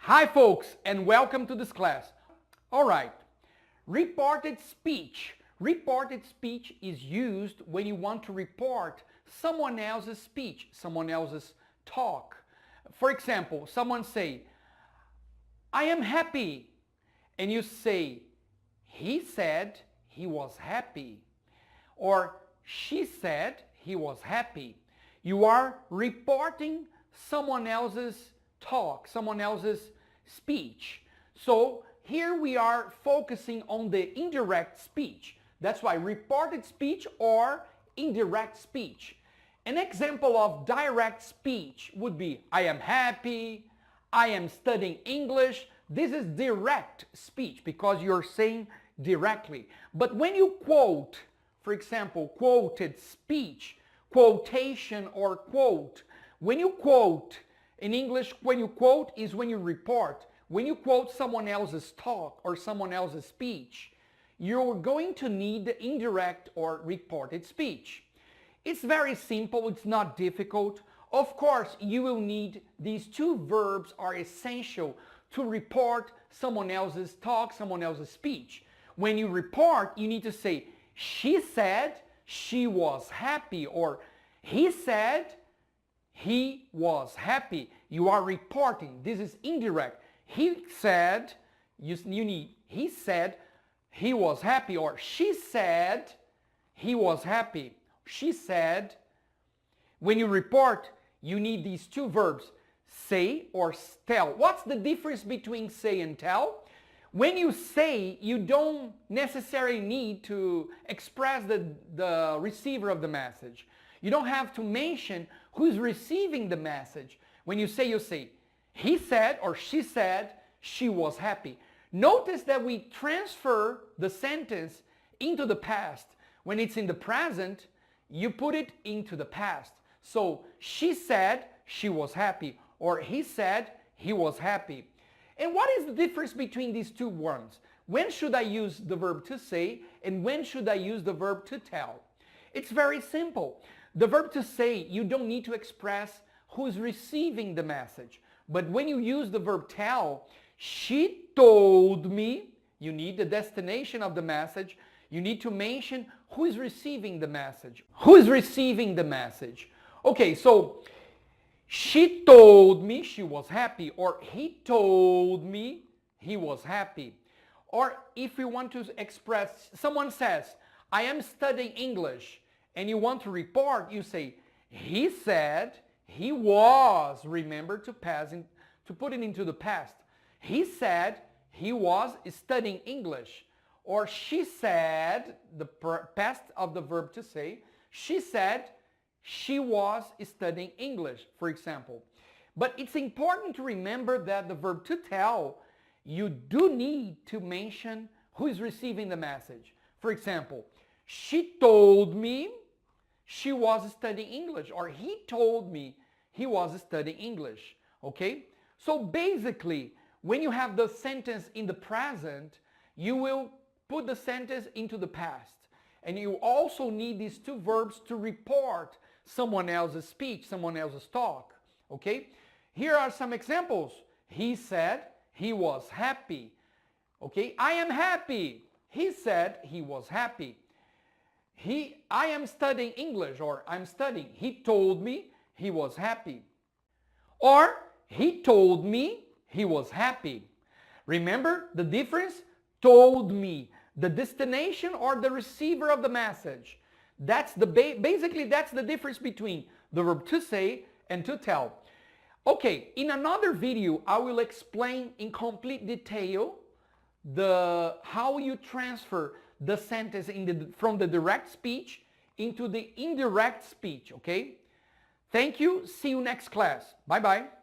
Hi folks, and welcome to this class. Alright, reported speech. Reported speech is used when you want to report someone else's speech, someone else's talk. For example, someone say, I am happy. And you say, he said he was happy. Or she said he was happy. You are reporting someone else's talk, someone else's speech. So here we are focusing on the indirect speech. That's why reported speech or indirect speech. An example of direct speech would be, I am happy, I am studying English. This is direct speech because you're saying directly. But when you quote, for example, quoted speech, quotation or quote, when you quote, in English, when you quote is when you report. When you quote someone else's talk or someone else's speech, you're going to need the indirect or reported speech. It's very simple, it's not difficult. Of course, you will need these two verbs are essential to report someone else's talk, someone else's speech. When you report, you need to say, she said she was happy, or he said he was happy. You are reporting. This is indirect. He said, you need, he said he was happy, or she said he was happy. She said. When you report, you need these two verbs, say or tell. What's the difference between say and tell? When you say, you don't necessarily need to express the receiver of the message. You don't have to mention who's receiving the message. When you say, he said or she said she was happy. Notice that we transfer the sentence into the past. When it's in the present, you put it into the past. So she said she was happy, or he said he was happy. And what is the difference between these two ones? When should I use the verb to say and when should I use the verb to tell? It's very simple. The verb to say, you don't need to express who's receiving the message. But when you use the verb tell, she told me, you need the destination of the message. You need to mention who is receiving the message. Who is receiving the message? Okay, so she told me she was happy, or he told me he was happy. Or if you want to express, someone says, I am studying English, and you want to report, you say, he said he was. Remember to put it into the past. He said he was studying English. Or she said, the past of the verb to say, she said she was studying English, for example. But it's important to remember that the verb to tell, you do need to mention who is receiving the message. For example, she told me she was studying English, or he told me he was studying English. Okay? So basically, when you have the sentence in the present, you will put the sentence into the past. And you also need these two verbs to report someone else's speech, someone else's talk. Okay? Here are some examples. He said he was happy. Okay? I am happy. He said he was happy. I am studying English, or I'm studying. He told me he was happy. Or he told me he was happy. Remember the difference? Told me. The destination or the receiver of the message. That's basically that's the difference between the verb to say and to tell. Okay, in another video I will explain in complete detail how you transfer the sentence from the direct speech into the indirect speech, okay? Thank you. See you next class. Bye-bye.